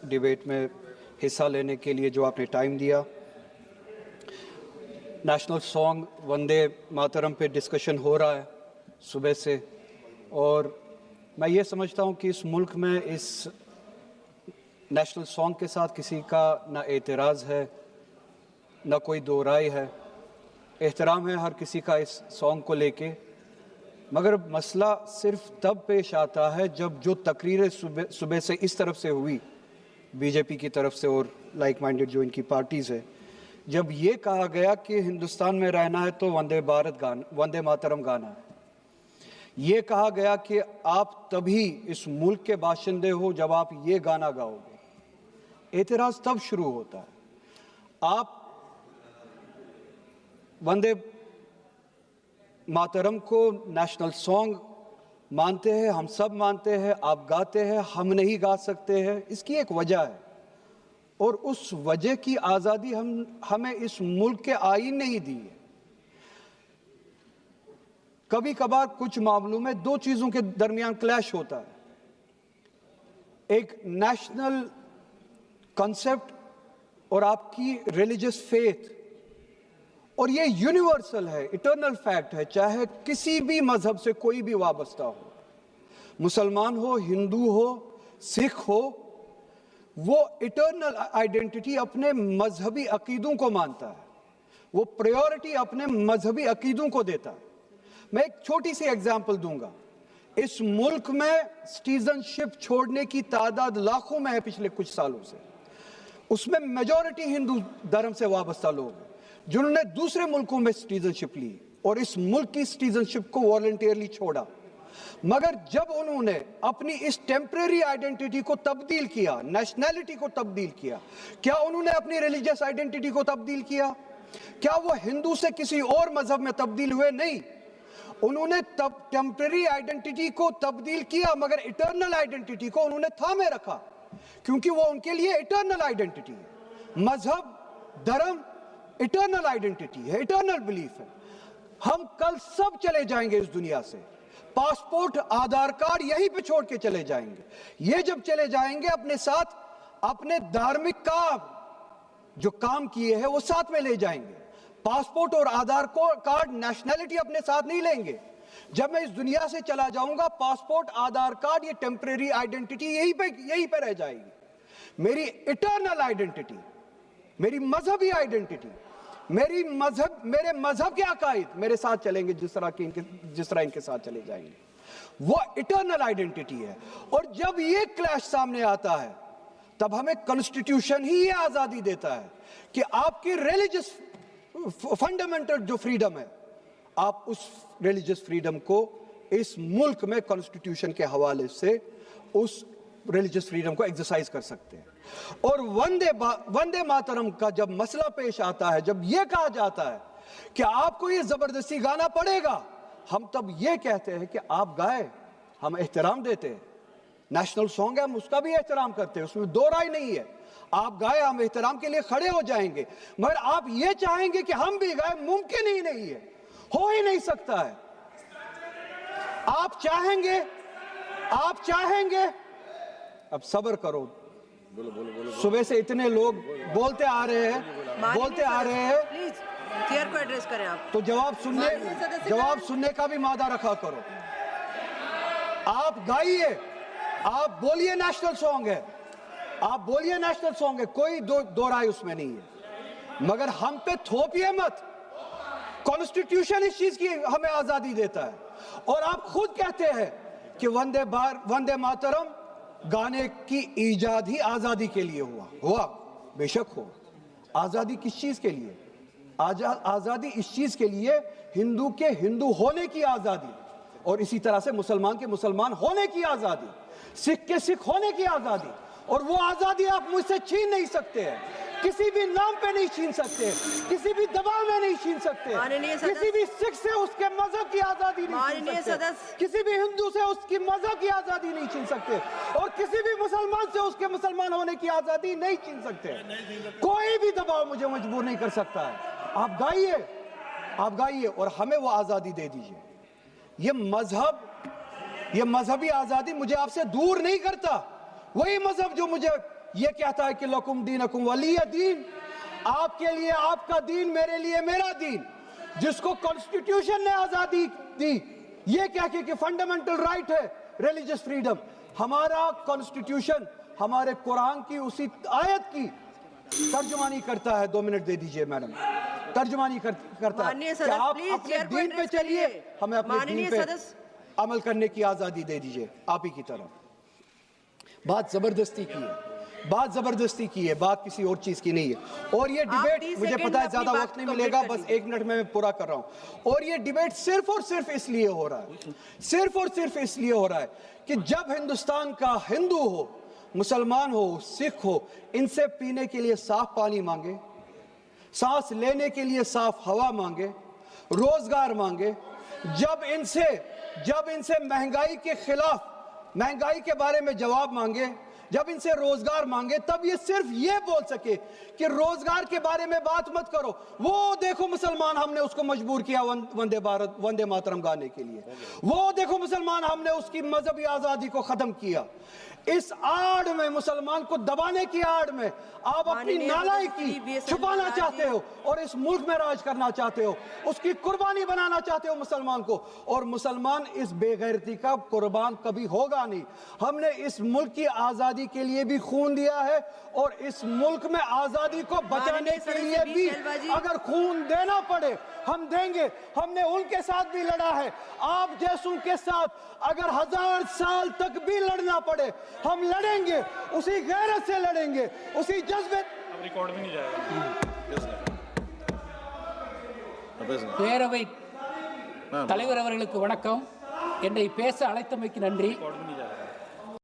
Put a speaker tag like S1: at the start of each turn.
S1: Debate में हिस्सा लेने के लिए जो आपने टाइम दिया। नेशनल सॉन्ग वंदे मातरम पे डिस्कशन हो रहा है सुबह से, और मैं ये समझता हूँ कि इस मुल्क में इस नेशनल सॉन्ग के साथ किसी का ना एतराज़ है, ना कोई दो राय है। एहतराम है हर किसी का इस सॉन्ग को लेके, मगर मसला सिर्फ तब पेश आता है जब जो तकरीरें सुबह से इस तरफ से हुई, बीजेपी की तरफ से और लाइक माइंडेड जो इनकी पार्टीज़ है, जब ये कहा गया कि हिंदुस्तान में रहना है तो वंदे मातरम गाना है। ये कहा गया कि आप तभी इस मुल्क के बाशिंदे हो जब आप ये गाना गाओगे। एतराज़ तब शुरू होता है। आप वंदे मातरम को नेशनल सॉन्ग मानते हैं, हम सब मानते हैं, आप गाते हैं, हम नहीं गा सकते हैं। इसकी एक वजह है, और उस वजह की आज़ादी हमें इस मुल्क के आईन ने ही दी है। कभी कभार कुछ मामलों में दो चीज़ों के दरमियान क्लैश होता है, एक नेशनल कॉन्सेप्ट और आपकी रिलीजियस फेथ, और ये यूनिवर्सल है, इटर्नल फैक्ट है, चाहे किसी भी मजहब से कोई भी वाबस्ता हो, मुसलमान हो, हिंदू हो, सिख हो, वो इटर्नल आइडेंटिटी अपने मजहबी अकीदों को मानता है, वो प्रायोरिटी अपने मजहबी अकीदों को देता है। मैं एक छोटी सी एग्जांपल दूंगा। इस मुल्क में सिटीजनशिप छोड़ने की तादाद लाखों में है पिछले कुछ सालों से। उसमें मेजॉरिटी हिंदू धर्म से वाबस्ता लोग हैं जिन्होंने दूसरे मुल्कों में सिटीजनशिप ली और इस मुल्क की सिटीजनशिप को वॉलंटियरली छोड़ा। मगर जब उन्होंने अपनी इस टेम्परेरी आइडेंटिटी को तब्दील किया, नेशनैलिटी को तब्दील किया, क्या उन्होंने अपनी रिलीजियस आइडेंटिटी को तब्दील किया? क्या वो हिंदू से किसी और मजहब में तब्दील हुए? नहीं, उन्होंने तब टेम्परेरी आइडेंटिटी को तब्दील किया, मगर इटर्नल आइडेंटिटी को उन्होंने थामे रखा, क्योंकि वो उनके लिए इटर्नल आइडेंटिटी है। मजहब, धर्म इटर्नल आइडेंटिटी है, इटर्नल बिलीफ है। हम कल सब चले जाएंगे इस दुनिया से, पासपोर्ट, आधार कार्ड यहीं पे छोड़ के चले जाएंगे। ये जब चले जाएंगे अपने साथ अपने धार्मिक जो काम किए हैं वो साथ में ले जाएंगे। पासपोर्ट और आधार कार्ड, नेशनैलिटी अपने साथ नहीं लेंगे। जब मैं इस दुनिया से चला जाऊंगा, पासपोर्ट, आधार कार्ड, ये टेम्परेरी आइडेंटिटी यहीं पे रह जाएगी। मेरी इटर्नल आइडेंटिटी, मेरी मजहबी आइडेंटिटी, मेरे मजहब के अकायद मेरे साथ चलेंगे, जिस तरह इनके साथ चले जाएंगे। वो इटर्नल आइडेंटिटी है। और जब ये क्लैश सामने आता है, तब हमें कॉन्स्टिट्यूशन ही ये आजादी देता है कि आपकी रिलीजियस फंडामेंटल जो फ्रीडम है, आप उस रिलीजियस फ्रीडम को इस मुल्क में कॉन्स्टिट्यूशन के हवाले से उस रिलीजियस फ्रीडम को एक्सरसाइज कर सकते हैं। और वंदे मातरम का जब मसला पेश आता है, जब यह कहा जाता है कि आपको ये जबरदस्ती गाना पड़ेगा, हम तब ये कहते हैं कि आप गाए, हम एहतराम देते हैं। नेशनल सॉन्ग है, हम उसका भी एहतराम करते हैं, उसमें दो राय नहीं है। आप गाए, हम एहतराम के लिए खड़े हो जाएंगे, मगर आप ये चाहेंगे कि हम भी गाए, मुमकिन ही नहीं है, हो ही नहीं सकता है। आप चाहेंगे, अब सब्र करो। सुबह से इतने लोग बोलते आ रहे हैं
S2: प्लीज चेयर को एड्रेस करें आप, तो जवाब
S1: सुनने का भी मादा रखा करो। आप गाइए, आप बोलिए नेशनल सॉन्ग है, आप बोलिए नेशनल सॉन्ग है, कोई दो राय उसमें नहीं है, मगर हम पे थोपिए मत। कॉन्स्टिट्यूशन इस चीज की हमें आजादी देता है। और आप खुद कहते हैं कि वंदे मातरम गाने की ईजाद ही आजादी के लिए हुआ, बेशक हो। आजादी किस चीज के लिए? आजादी इस चीज के लिए, हिंदू के हिंदू होने की आजादी, और इसी तरह से मुसलमान के मुसलमान होने की आजादी, सिख के सिख होने की आजादी। और वो आजादी आप मुझसे छीन नहीं सकते हैं, किसी भी नाम पे नहीं छीन सकते, किसी भी दबाव में नहीं छीन सकते, किसी भी सिख से उसके मजहब की आजादी नहीं छीन सकते, किसी भी हिंदू से उसकी मजहब की आजादी नहीं छीन सकते, और किसी भी मुसलमान से उसके मुसलमान होने की आजादी नहीं छीन सकते। कोई भी दबाव मुझे मजबूर नहीं कर सकता है। आप गाइए और हमें वो आजादी दे दीजिए। ये मजहबी आजादी मुझे आपसे दूर नहीं करता। वही मजहब जो मुझे ये कहता है कि लकुम दीनकुम वलिय दीन, आपके लिए आपका दीन, मेरे लिए मेरा दीन, जिसको कॉन्स्टिट्यूशन ने आजादी दी, ये कह के कि फंडामेंटल राइट है रिलीजियस फ्रीडम। हमारा कॉन्स्टिट्यूशन हमारे कुरान की उसी आयत की तर्जुमानी करता है। 2 मिनट दे दीजिए मैडम, तर्जुमानी करता है कि आप अपने दीन पे चलिए, हमें अपने दीन पे अमल करने की आजादी दे दीजिए। आप ही की तरफ बात जबरदस्ती की है, बात जबरदस्ती की है, बात किसी और चीज की नहीं है। और ये डिबेट, मुझे पता है ज्यादा वक्त नहीं मिलेगा, बस 1 मिनट में मैं पूरा कर रहा हूं। और ये डिबेट सिर्फ और सिर्फ इसलिए हो रहा है, सिर्फ और सिर्फ इसलिए हो रहा है कि जब हिंदुस्तान का हिंदू हो, मुसलमान हो, सिख हो, इनसे पीने के लिए साफ पानी मांगे, सांस लेने के लिए साफ हवा मांगे, रोजगार मांगे, जब इनसे महंगाई के खिलाफ, महंगाई के बारे में जवाब मांगे, जब इनसे रोजगार मांगे, तब ये सिर्फ ये बोल सके कि रोजगार के बारे में बात मत करो। वो देखो मुसलमान, हमने उसको मजबूर किया वंदे भारत, वंदे मातरम गाने के लिए। वो देखो मुसलमान, हमने उसकी मजहबी आजादी को खत्म किया। इस आड़ में, मुसलमान को दबाने की आड़ में आप अपनी नालायकी छुपाना चाहते हो और इस मुल्क में राज करना चाहते हो, उसकी कुर्बानी बनाना चाहते हो मुसलमान को। और मुसलमान इस बेगैरती का कुर्बान कभी होगा नहीं। हमने इस मुल्क की आजादी के लिए भी खून दिया है और इस मुल्क में आजादी को बचाने के लिए भी अगर खून देना पड़े हम देंगे। हमने उनके साथ भी लड़ा है, आप जैसों के साथ अगर 1000 साल तक भी लड़ना पड़े हम लड़ेंगे, उसी गैरत से लड़ेंगे, उसी जज्बे।
S3: अब रिकॉर्ड भी नहीं जाएगा।
S4: பேரவை தலைவர் அவர்களுக்கு வணக்கம். என்னை பேச அழைத்தமைக்கு நன்றி.